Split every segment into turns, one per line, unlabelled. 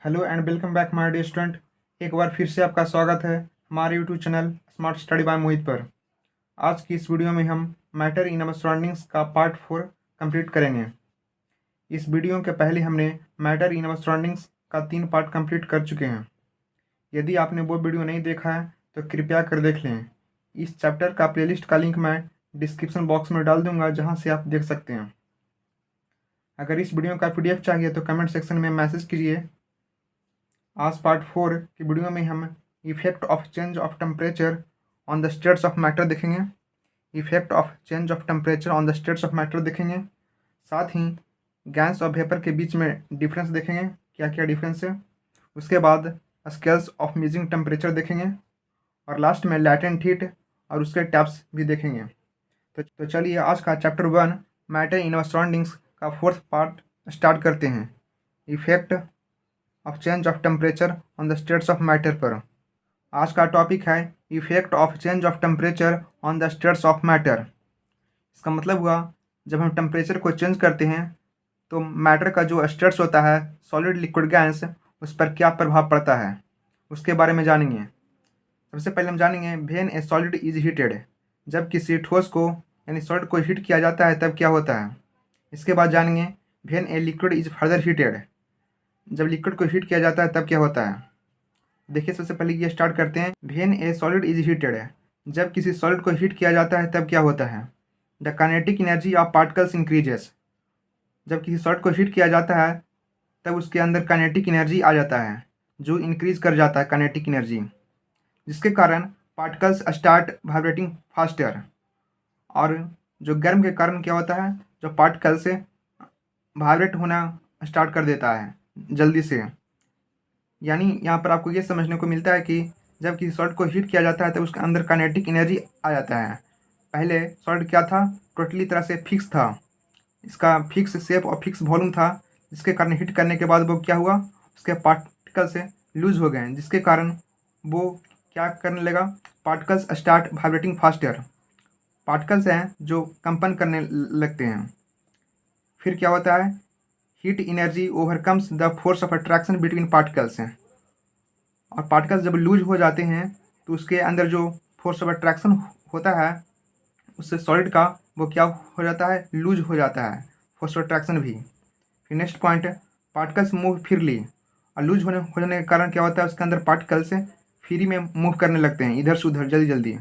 Hello and welcome back my dear student. एक बार फिर से आपका स्वागत है हमारे YouTube channel smart study by Mohit पर। आज की इस वीडियो में हम मैटर इन अवर सराउंडिंग्स का पार्ट 4 कंप्लीट करेंगे। इस वीडियो के पहले हमने मैटर इन अवर सराउंडिंग्स का 3 पार्ट कंप्लीट कर चुके हैं। यदि आपने वो वीडियो नहीं देखा है तो कृपया कर देख लें। इस चैप्टर का प्लेलिस्ट का लिंक मैं डिस्क्रिप्शन बॉक्स में डाल दूंगा, जहाँ से आप देख सकते हैं। अगर इस वीडियो का PDF चाहिए तो कमेंट सेक्शन में मैसेज कीजिए। आज पार्ट 4 की वीडियो में हम effect of change of temperature on the states of matter देखेंगे। Effect of change of temperature on the states of matter देखेंगे। साथ ही गैस और वेपर के बीच में डिफरेंस देखेंगे, क्या क्या डिफरेंस है। उसके बाद स्केल्स ऑफ मेजरिंग टेम्परेचर देखेंगे और लास्ट में लैटेंट हीट और उसके टैप्स भी देखेंगे। तो चलिए आज का chapter 1 matter in our surroundings का 4th पार्ट स्टार्ट करते हैं। Effect of change of temperature on the states of matter पर। आज का टॉपिक है effect of change of temperature on the states of matter. इसका मतलब हुआ जब हम टेम्परेचर को चेंज करते हैं तो मैटर का जो स्टेट्स होता है, सॉलिड लिक्विड गैस, उस पर क्या प्रभाव पड़ता है उसके बारे में जानेंगे। सबसे पहले हम जानेंगे when A solid is heated. जब किसी ठोस को यानी सॉलिड को हीट किया जाता है तब क्या होता है। इसके बाद जानेंगे when a liquid is further heated. जब लिक्विड को हीट किया जाता है तब क्या होता है। देखिए सबसे पहले ये स्टार्ट करते हैं। When A solid is heated है, जब किसी सॉलिड को हीट किया जाता है तब क्या होता है। The kinetic energy of particles increases. जब किसी सॉलिड को हीट किया जाता है तब उसके अंदर काइनेटिक एनर्जी आ जाता है, जो इंक्रीज कर जाता है काइनेटिक एनर्जी, जिसके कारण पार्टिकल्स स्टार्ट वाइब्रेटिंग फास्टर। और जो गर्म के कारण क्या होता है, जो पार्टिकल से वाइब्रेट होना स्टार्ट कर देता है जल्दी से। यानी यहाँ पर आपको ये समझने को मिलता है कि जब किसी सॉलिड को हीट किया जाता है तो उसके अंदर काइनेटिक एनर्जी आ जाता है। पहले सॉलिड क्या था, टोटली तरह से फिक्स था, इसका फिक्स शेप और फिक्स वॉल्यूम था, जिसके कारण हीट करने के बाद वो क्या हुआ, उसके पार्टिकल से लूज हो गए, जिसके कारण वो क्या करने लगा, particles start vibrating faster. Particles हैं जो कंपन करने लगते हैं। फिर क्या होता है, heat energy overcomes the force of attraction between particles हैं। और पार्टिकल्स जब लूज हो जाते हैं तो उसके अंदर जो फोर्स ऑफ अट्रैक्शन होता है उससे सॉलिड का, वो क्या हो जाता है, लूज हो जाता है, फोर्स ऑफ अट्रैक्शन भी। फिर next point, particles move freely. और लूज होने के कारण क्या होता है, उसके अंदर पार्टिकल्स फ्री में मूव करने लगते हैं इधर से उधर जल्दी जल्दी,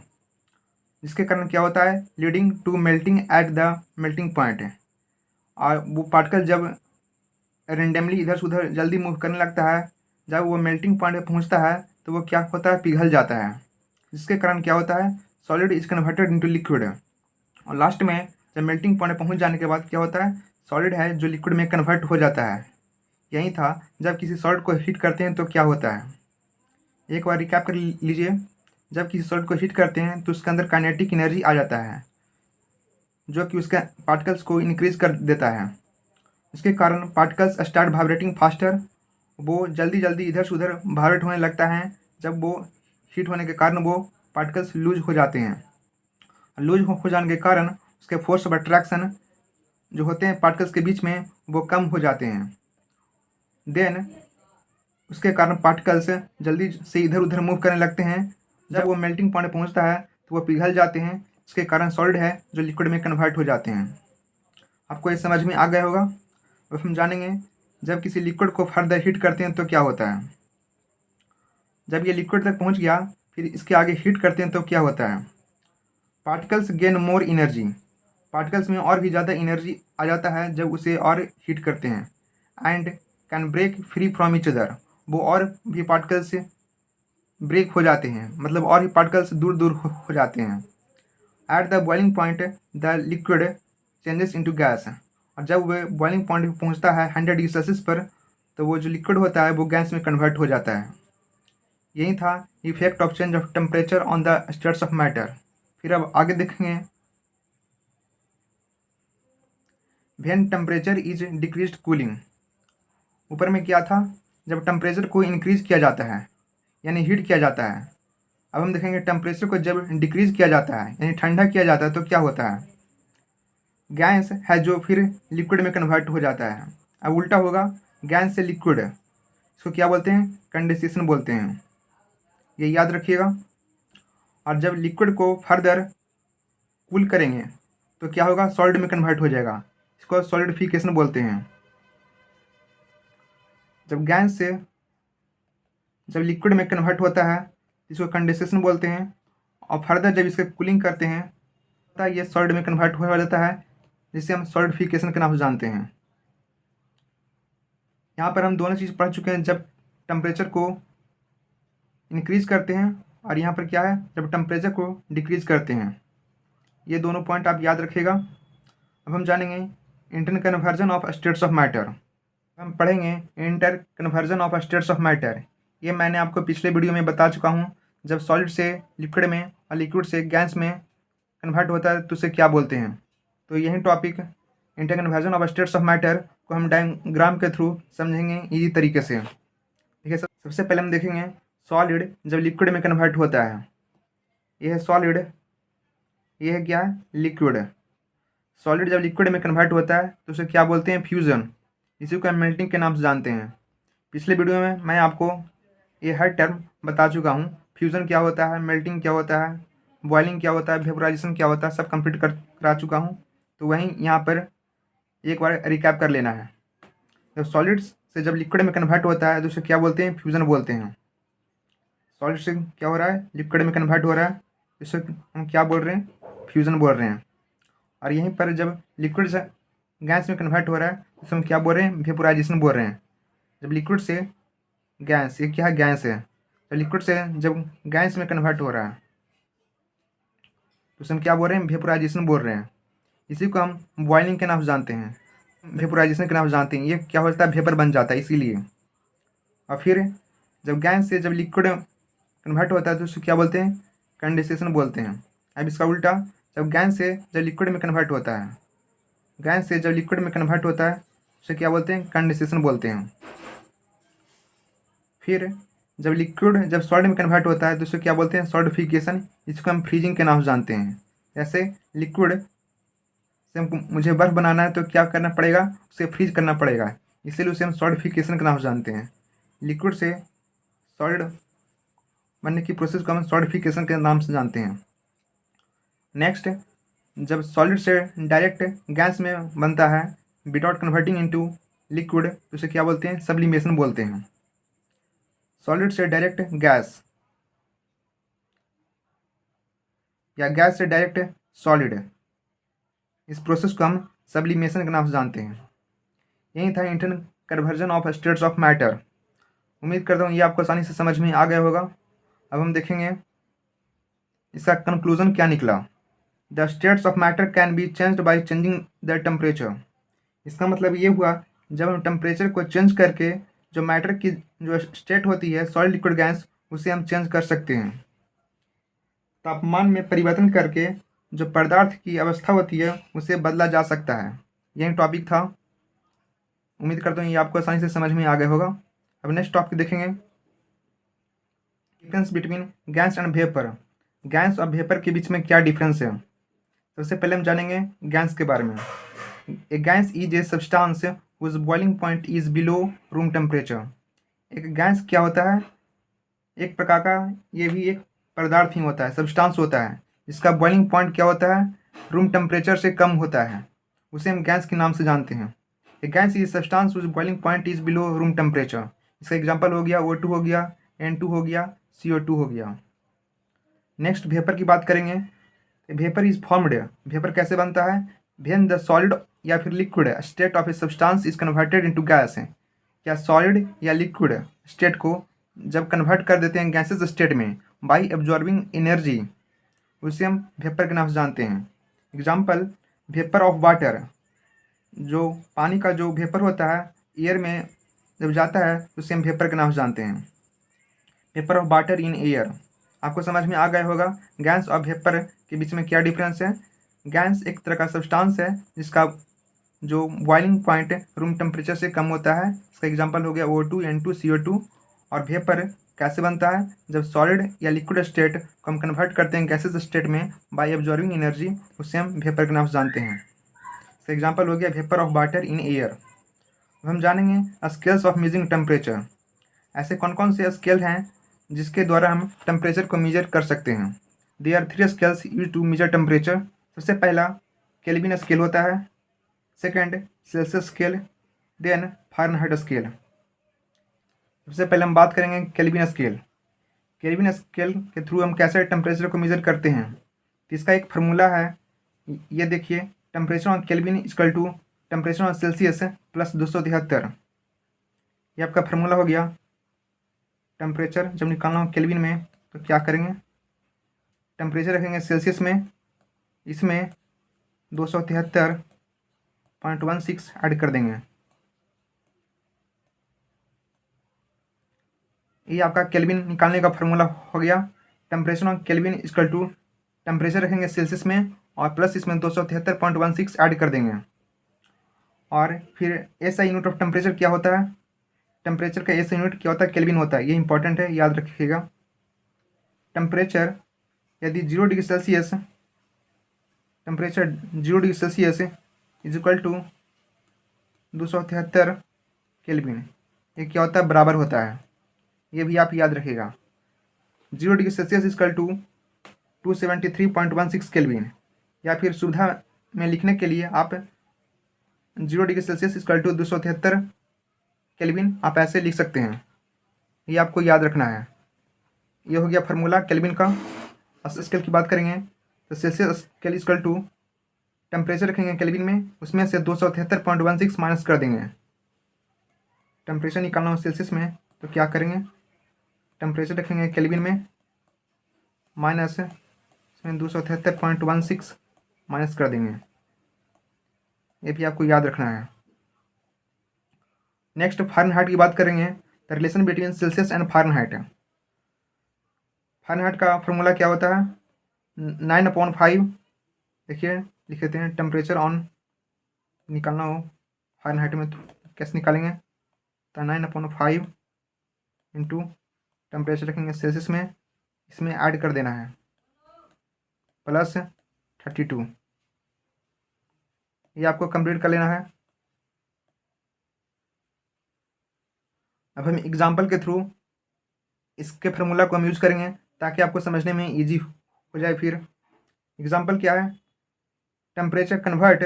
जिसके कारण क्या होता है, leading to melting at the melting point. और वो पार्टिकल जब रेंडमली इधर से उधर जल्दी मूव करने लगता है, जब वो मेल्टिंग पॉइंट पे पहुंचता है तो वो क्या होता है, पिघल जाता है, जिसके कारण क्या होता है, solid is converted into liquid. और लास्ट में जब मेल्टिंग पॉइंट पहुंच जाने के बाद क्या होता है, सॉलिड है जो लिक्विड में कन्वर्ट हो जाता है। यही था, जब किसी सॉलिड को हीट करते हैं तो क्या होता है। एक बार रिकैप कर लीजिए। जब किसी सॉलिड को हीट करते हैं तो उसके अंदर काइनेटिक एनर्जी आ जाता है, जो कि उसके पार्टिकल्स को इंक्रीज कर देता है। इसके कारण पार्टिकल्स स्टार्ट वाइब्रेटिंग फास्टर। वो जल्दी जल्दी इधर से उधर वाइब्रेट होने लगता है। जब वो हीट होने के कारण वो पार्टिकल्स लूज हो जाते हैं। लूज हो जाने के कारण उसके फोर्स ऑफ अट्रैक्शन जो होते हैं पार्टिकल्स के बीच में, वो कम हो जाते हैं। देन उसके कारण पार्टिकल्स जल्दी से इधर उधर मूव करने लगते हैं। जब वो मेल्टिंग पॉइंट पहुंचता है तो वो पिघल जाते हैं, इसके कारण सॉलिड है जो लिक्विड में कन्वर्ट हो जाते हैं। आपको ये समझ में आ गया होगा। अब हम जानेंगे जब किसी लिक्विड को फर्दर हीट करते हैं तो क्या होता है। जब ये लिक्विड तक पहुंच गया, फिर इसके आगे हीट करते हैं तो क्या होता है, particles gain more energy. Particles में और भी ज़्यादा एनर्जी आ जाता है जब उसे और हीट करते हैं। And can break free from each other. वो और भी पार्टिकल्स से ब्रेक हो जाते हैं, मतलब और भी पार्टिकल्स दूर दूर हो जाते हैं। At the boiling point the liquid changes into gas. और जब वह बॉइलिंग पॉइंट पर पहुंचता है 100 डिग्री सेल्सियस पर, तो वो जो लिक्विड होता है वो गैस में कन्वर्ट हो जाता है। यही था effect of change of temperature on the states of matter. फिर अब आगे देखेंगे, when temperature is decreased cooling. ऊपर में क्या था, जब टेम्परेचर को इंक्रीज किया जाता है यानी हीट किया जाता है। अब हम देखेंगे टेम्परेचर को जब डिक्रीज किया जाता है यानी ठंडा किया जाता है तो क्या होता है, गैस है जो फिर लिक्विड में कन्वर्ट हो जाता है। अब उल्टा होगा, गैस से लिक्विड। इसको क्या बोलते हैं, कंडेंसेशन बोलते हैं, ये याद रखिएगा। और जब लिक्विड को फर्दर कूल करेंगे तो क्या होगा, सॉलिड में कन्वर्ट हो जाएगा, इसको सॉलिडिफिकेशन बोलते हैं। जब गैस से जब लिक्विड में कन्वर्ट होता है इसको कंडेंसेशन बोलते हैं, और फर्दर जब इसके कूलिंग करते हैं तो ये सॉलिड में कन्वर्ट हो जाता है, जिसे हम सॉलिडिफिकेशन के नाम से जानते हैं। यहाँ पर हम दोनों चीज़ पढ़ चुके हैं, जब टेम्परेचर को इंक्रीज करते हैं और यहाँ पर क्या है, जब टेम्परेचर को डिक्रीज करते हैं। ये दोनों पॉइंट आप याद रखिएगा। अब हम जानेंगे inter conversion of states of matter. हम पढ़ेंगे inter conversion of states of matter. ये मैंने आपको पिछले वीडियो में बता चुका हूँ, जब सॉलिड से लिक्विड में और लिक्विड से गैस में कन्वर्ट होता है तो उसे क्या बोलते हैं। तो यही topic inter conversion of states of matter को हम डायग्राम के थ्रू समझेंगे इजी तरीके से। ठीक है, सबसे पहले हम देखेंगे सॉलिड जब लिक्विड में कन्वर्ट होता है। ये है सॉलिड, ये है क्या है, लिक्विड। सॉलिड जब लिक्विड में कन्वर्ट होता है तो उसे क्या बोलते हैं, फ्यूज़न। इसी को हम मेल्टिंग के नाम से जानते हैं। पिछले वीडियो में मैं आपको ये हर टर्म बता चुका हूँ, फ्यूज़न क्या होता है, मेल्टिंग क्या होता है, बॉइलिंग क्या होता है, वेपोराइजेशन क्या होता है, सब कंप्लीट करा चुका हूँ। तो वहीं यहाँ पर एक बार रिकैप कर लेना है। जब सॉलिड्स से जब लिक्विड में कन्वर्ट होता है तो उसे क्या बोलते हैं, फ्यूज़न बोलते हैं। सॉलिड से क्या हो रहा है, लिक्विड में कन्वर्ट हो रहा है, इसे हम क्या बोल रहे हैं, फ्यूज़न बोल रहे हैं। और यहीं पर जब लिक्विड से गैस में कन्वर्ट हो रहा है तो उसे हम क्या बोल रहे हैं, वेपोराइजेशन बोल रहे हैं। जब लिक्विड से गैस, ये क्या है, गैस है, तो लिक्विड से जब गैस में कन्वर्ट हो रहा है तो उसे हम क्या बोल रहे हैं, वेपोराइजेशन बोल रहे हैं। इसी को हम बॉइलिंग के नाम से जानते हैं, वेपोराइजेशन के नाम से जानते हैं। ये क्या होता है, वेपर बन जाता है इसीलिए। और फिर जब गैस से जब लिक्विड कन्वर्ट होता है तो उसे क्या बोलते हैं, कंडेंसेशन बोलते हैं। अब इसका उल्टा, जब गैस से जब लिक्विड में कन्वर्ट होता है, गैस से जब लिक्विड में कन्वर्ट होता है उसे क्या बोलते हैं, कंडेंसेशन बोलते हैं। फिर जब लिक्विड जब सॉलिड में कन्वर्ट होता है तो उसे क्या बोलते हैं, सॉलिडिफिकेशन। इसको हम फ्रीजिंग के नाम से जानते हैं। जैसे लिक्विड से हमको मुझे बर्फ़ बनाना है तो क्या करना पड़ेगा, उसे फ्रीज करना पड़ेगा, इसीलिए उसे हम सॉलिडिफिकेशन के नाम से जानते हैं। लिक्विड से सॉलिड बनने की प्रोसेस को हम सॉलिडिफिकेशन के नाम से जानते हैं। नेक्स्ट, जब सॉलिड से डायरेक्ट गैस में बनता है विदाउट कन्वर्टिंग इनटू लिक्विड तो उसे क्या बोलते हैं, सब्लिमेशन बोलते हैं। सॉलिड से डायरेक्ट गैस या गैस से डायरेक्ट सॉलिड, इस प्रोसेस को हम सब्लिमेशन के नाम से जानते हैं। यही था inter conversion of states of matter. उम्मीद करता हूँ ये आपको आसानी से समझ में आ गया होगा। अब हम देखेंगे इसका कंक्लूजन क्या निकला। The states of matter can be changed by changing the temperature. इसका मतलब ये हुआ, जब हम टेम्परेचर को चेंज करके जो मैटर की जो स्टेट होती है, सॉलिड लिक्विड गैस, उसे हम चेंज कर सकते हैं। तापमान में परिवर्तन करके जो पदार्थ की अवस्था होती है उसे बदला जा सकता है। यही टॉपिक था। उम्मीद करता हूँ ये आपको आसानी से समझ में आ गया होगा। अब नेक्स्ट टॉपिक देखेंगे, difference between gas and vapour. Gas और वेपर के बीच में क्या डिफरेंस है। सबसे पहले हम जानेंगे गैस के बारे में। A gas is a substance whose boiling point is below room temperature. एक गैस क्या होता है, एक प्रकार का ये भी एक पदार्थ ही होता है, सब्सटेंस होता है, जिसका बॉइलिंग पॉइंट क्या होता है, रूम टेम्परेचर से कम होता है, उसे हम गैस के नाम से जानते हैं। A gas is substance whose boiling point is below room temperature. इसका एग्जांपल हो गया O2 हो गया, N2 हो गया, CO2 हो गया। नेक्स्ट वेपर की बात करेंगे। वेपर इज फॉर्म्ड, वेपर कैसे बनता है, व्हेन द सॉलिड या फिर liquid state of a substance is converted into gas है। क्या सॉलिड या लिक्विड स्टेट को जब कन्वर्ट कर देते हैं गैसेस स्टेट में बाय एब्जॉर्बिंग एनर्जी, उसे हम वेपर के नाम से जानते हैं। एग्जांपल, वेपर ऑफ वाटर, जो पानी का जो वेपर होता है एयर में जब जाता है तो उसे हम वेपर के नाम से जानते हैं। Vapour of water in air. आपको समझ में आ गया होगा गैस और वेपर के बीच में क्या डिफरेंस है। गैस एक तरह का सब्सटेंस है जिसका जो बॉइलिंग पॉइंट रूम टेम्परेचर से कम होता है। इसका एग्जांपल हो गया O2, N2, CO2। और वेपर कैसे बनता है, जब सॉलिड या लिक्विड स्टेट को हम कन्वर्ट करते हैं गैसेस स्टेट में बाय एब्जॉर्बिंग एनर्जी, उसे हम वेपर के नाम से जानते हैं। इसका एग्जांपल हो गया vapour of water in air. अब हम जानेंगे स्केल्स ऑफ मेजरिंग टेम्परेचर। ऐसे कौन कौन से स्केल हैं जिसके द्वारा हम टेम्परेचर को मेजर कर सकते हैं? There are 3 scales use to measure temperature. सबसे पहला केल्विन स्केल होता है, second Celsius scale, then Fahrenheit scale. सबसे पहले हम बात करेंगे केल्विन स्केल। केल्विन स्केल के थ्रू हम कैसे टेम्परेचर को मेजर करते हैं? तो इसका एक फार्मूला है, ये देखिए, temperature on Kelvin equal to temperature on Celsius plus 273। ये आपका फार्मूला हो गया। टेम्परेचर जब निकालना हो केल्विन में तो क्या करेंगे, टेम्परेचर रखेंगे सेल्सियस में, इसमें 273.16 ऐड कर देंगे। ये आपका केल्विन निकालने का फार्मूला हो गया। Temperature on Kelvin equal to temperature रखेंगे सेल्सियस में और प्लस इसमें 273.16 ऐड कर देंगे। और फिर एसआई यूनिट ऑफ टेम्परेचर क्या होता है? टेम्परेचर का एसआई यूनिट क्या होता है? केल्विन होता है। ये इंपॉर्टेंट है, याद रखिएगा। टेम्परेचर यदि 0 degree Celsius, temperature 0 degree Celsius is equal to 273 kelvin, ये क्या होता है? बराबर होता है। ये भी आप याद रखिएगा। 0 degree Celsius equal to 273.16 kelvin, या फिर सुविधा में लिखने के लिए आप 0 degree Celsius equal to 273 kelvin आप ऐसे लिख सकते हैं। ये आपको याद रखना है। ये हो गया फार्मूला केल्विन का। स्केल की बात करेंगे तो Celsius scale equal to temperature रखेंगे केल्विन में, उसमें से 273.16 माइनस कर देंगे। टेम्परेचर निकालना हो सेल्सियस में तो क्या करेंगे, टेम्परेचर रखेंगे केल्विन में, माइनस इसमें 273.16 माइनस कर देंगे। ये भी आपको याद रखना है। नेक्स्ट फ़ारेनहाइट की बात करेंगे। The relation between Celsius and Fahrenheit. Fahrenheit का फॉर्मूला क्या होता है? 9/5। देखिए लिख लेते हैं। टेम्परेचर ऑन निकालना हो फ़ारेनहाइट में तो कैसे निकालेंगे? तो 9/5 इंटू टेम्परेचर रखेंगे सेल्सियस में, इसमें ऐड कर देना है प्लस 32। ये आपको कंप्लीट कर लेना है। अब हम एग्जाम्पल के थ्रू इसके फार्मूला को हम यूज़ करेंगे ताकि आपको समझने में इजी हो जाए। फिर एग्जाम्पल क्या है? Temperature convert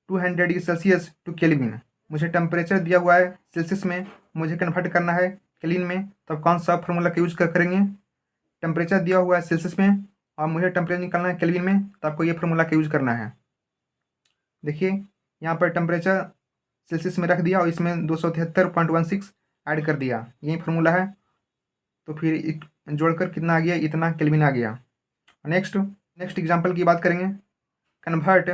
200 degree Celsius to kelvin. मुझे टेम्परेचर दिया हुआ है सेल्सियस में, मुझे कन्वर्ट करना है केल्विन में, तो कौन सा फार्मूला का यूज करेंगे? टेम्परेचर दिया हुआ है सेल्सियस में और मुझे टेम्परेचर निकालना है केल्विन में, तो आपको ये फार्मूला का यूज करना है। देखिए यहाँ पर टेम्परेचर सेल्सियस में रख दिया और इसमें 273.16 ऐड कर दिया, यही फार्मूला है। तो फिर जोड़कर कितना आ गया? इतना केल्विन आ गया। नेक्स्ट एग्जांपल की बात करेंगे। Convert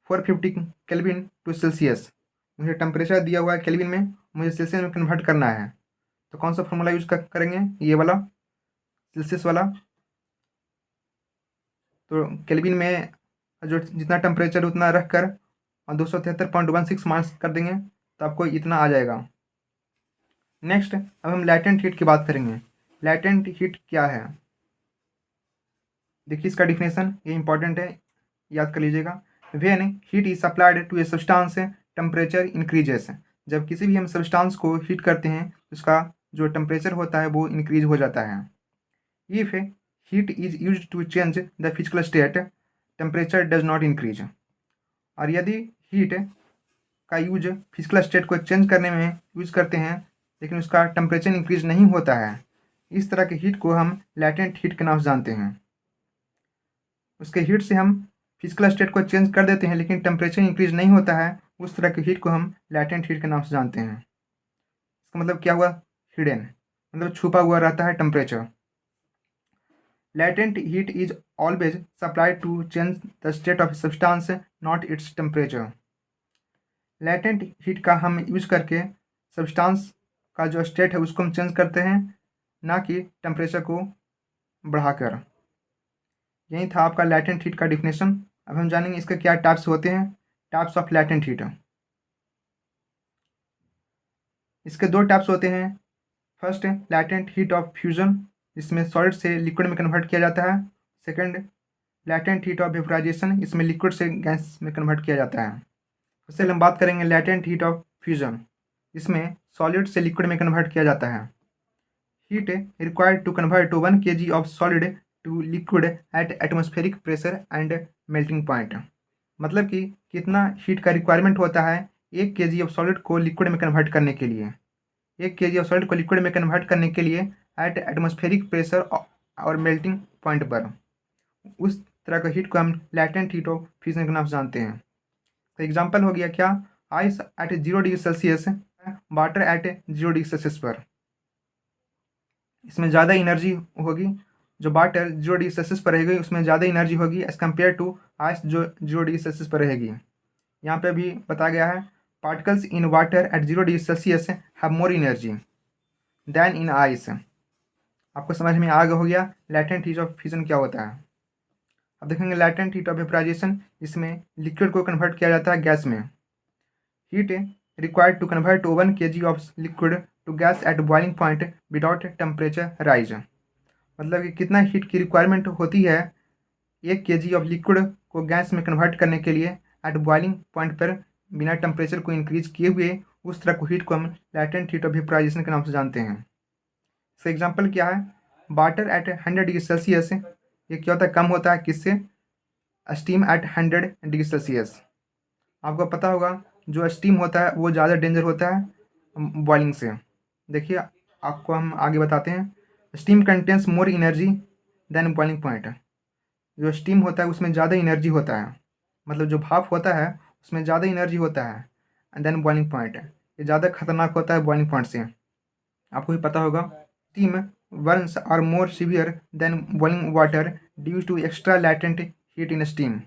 450 kelvin to Celsius. मुझे टेम्परेचर दिया हुआ है केल्विन में, मुझे सेल्सियस में कन्वर्ट करना है, तो कौन सा फार्मूला यूज करेंगे? ये वाला, सेल्सियस वाला। तो केल्विन में जो जितना टेम्परेचर उतना रख कर और 273.16 माइनस कर देंगे तो आपको इतना आ जाएगा। नेक्स्ट अब हम लैटेंट हीट की बात करेंगे। लैटेंट हीट क्या है? देखिए इसका डिफिनेशन, ये इंपॉर्टेंट है, याद कर लीजिएगा। When heat is supplied to a substance temperature increases. जब किसी भी हम सब्सटेंस को हीट करते हैं उसका जो टेम्परेचर होता है वो इंक्रीज हो जाता है। If heat is use to change the physical state, temperature does not increase. और यदि हीट का यूज फिजिकल स्टेट को चेंज करने में यूज करते हैं लेकिन उसका टेम्परेचर इंक्रीज नहीं होता है, इस तरह के हीट को हम लैटेंट हीट के नाम से जानते हैं। उसके हीट से हम फिजिकल स्टेट को चेंज कर देते हैं लेकिन टेम्परेचर इंक्रीज नहीं होता है, उस तरह के हीट को हम लैटेंट हीट के नाम से जानते हैं। इसका मतलब क्या हुआ? हिडन, मतलब छुपा हुआ रहता है temperature. Latent heat is always supplied to change the state of substance, not its temperature. Latent heat का हम यूज करके सब्सटेंस का जो स्टेट है उसको हम चेंज करते हैं, ना कि टेम्परेचर को बढ़ाकर। यही था आपका लैटेंट हीट का डिफिनेशन। अब हम जानेंगे इसके क्या टाइप्स होते हैं, टाइप्स ऑफ लैटेंट हीट। इसके दो टाइप्स होते हैं। First latent heat of fusion, जिसमें सॉलिड से लिक्विड में कन्वर्ट किया जाता है। Second latent heat of vaporisation, इसमें लिक्विड से गैस में कन्वर्ट किया जाता है। सबसे हम बात करेंगे लैटेंट हीट ऑफ फ्यूजन, जिसमें सॉलिड से लिक्विड में कन्वर्ट किया जाता है। Heat required to convert 1 kg of solid to liquid at atmospheric pressure and melting point. मतलब कि कितना हीट का रिक्वायरमेंट होता है 1 kg ऑफ सॉलिड को लिक्विड में कन्वर्ट करने के लिए, 1 kg ऑफ सॉलिड को लिक्विड में कन्वर्ट करने के लिए एट एटमॉस्फेरिक प्रेशर और मेल्टिंग पॉइंट पर। उस तरह का हीट को हम लैटेंट हीट ऑफ फ्यूजन के नाम से जानते हैं। तो एग्जांपल हो गया क्या, ice eight 0 degree Celsius, water at 0 degree Celsius पर। इसमें ज़्यादा एनर्जी होगी, जो वाटर 0 डिग्री सेल्सियस पर रहेगी उसमें ज़्यादा एनर्जी होगी एज़ कम्पेयर टू आइस जो 0 डिग्री सेल्सियस पर रहेगी। यहाँ पे भी बताया गया है particles in water at 0 degree Celsius have more energy than in ice. आपको समझ में आ गया हो गया लैटेंट हीट ऑफ फ्यूजन क्या होता है। अब देखेंगे लैटेंट हीट ऑफ वेपराइजेशन, इसमें लिक्विड को कन्वर्ट किया जाता है गैस में। Heat required to convert 1 kg of liquid to gas at boiling point without temperature rise. मतलब कि कितना हीट की रिक्वायरमेंट होती है 1 kg ऑफ लिक्विड को गैस में कन्वर्ट करने के लिए एट बॉइलिंग पॉइंट पर बिना टेम्परेचर को इंक्रीज किए हुए, उस तरह को हीट को हम लैटेंट हीट ऑफ वेपराइजेशन के नाम से जानते हैं। इसका एग्जाम्पल क्या है, वाटर एट 100 डिग्री सेल्सियस, ये क्या होता है, कम होता है किससे, स्टीम एट 100 डिग्री सेल्सियस। आपको पता होगा जो स्टीम होता है वो ज़्यादा डेंजर होता है बॉइलिंग से। देखिए आपको हम आगे बताते हैं, steam contains more energy than boiling point. जो स्टीम होता है उसमें ज़्यादा एनर्जी होता है, मतलब जो भाप होता है उसमें ज़्यादा एनर्जी होता है, एंड देन बॉइलिंग पॉइंट ये ज़्यादा खतरनाक होता है बॉइलिंग पॉइंट से। आपको भी पता होगा steam burns are more severe than boiling water due to extra latent heat in steam.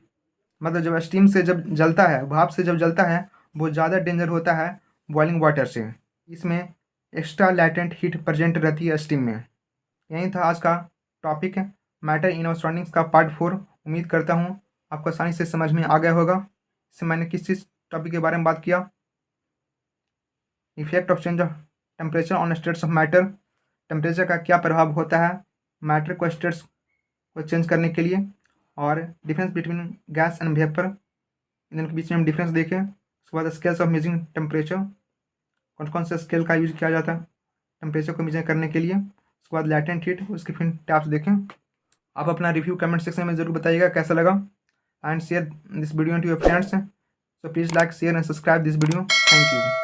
मतलब जब स्टीम से जब जलता है, भाप से जब जलता है, वो ज़्यादा डेंजर होता है बॉइलिंग वाटर से। इसमें एक्स्ट्रा लैटेंट हीट प्रेजेंट रहती है स्टीम में। यही था आज का topic matter in our surroundings का पार्ट 4। उम्मीद करता हूँ आपको आसानी से समझ में आ गया होगा। इससे मैंने किस चीज़ टॉपिक के बारे में बात किया, effect of change of temperature on states of matter. Temperature का क्या प्रभाव होता है मैटर को स्टेट्स को चेंज करने के लिए, और difference between gas and vapour, इन दोनों के बीच में हम डिफरेंस देखें। उसके बाद स्केल्स ऑफ मेजरिंग टेम्परेचर, कौन कौन से स्केल का यूज किया जाता है टेम्परेचर को मेजर करने के लिए। उसके बाद लैटेंट हीट, उसके फिर टाइप्स देखें। आप अपना रिव्यू कमेंट सेक्शन में ज़रूर बताइएगा कैसा लगा, and share this video to your friends. So please like, share and subscribe this video. Thank you.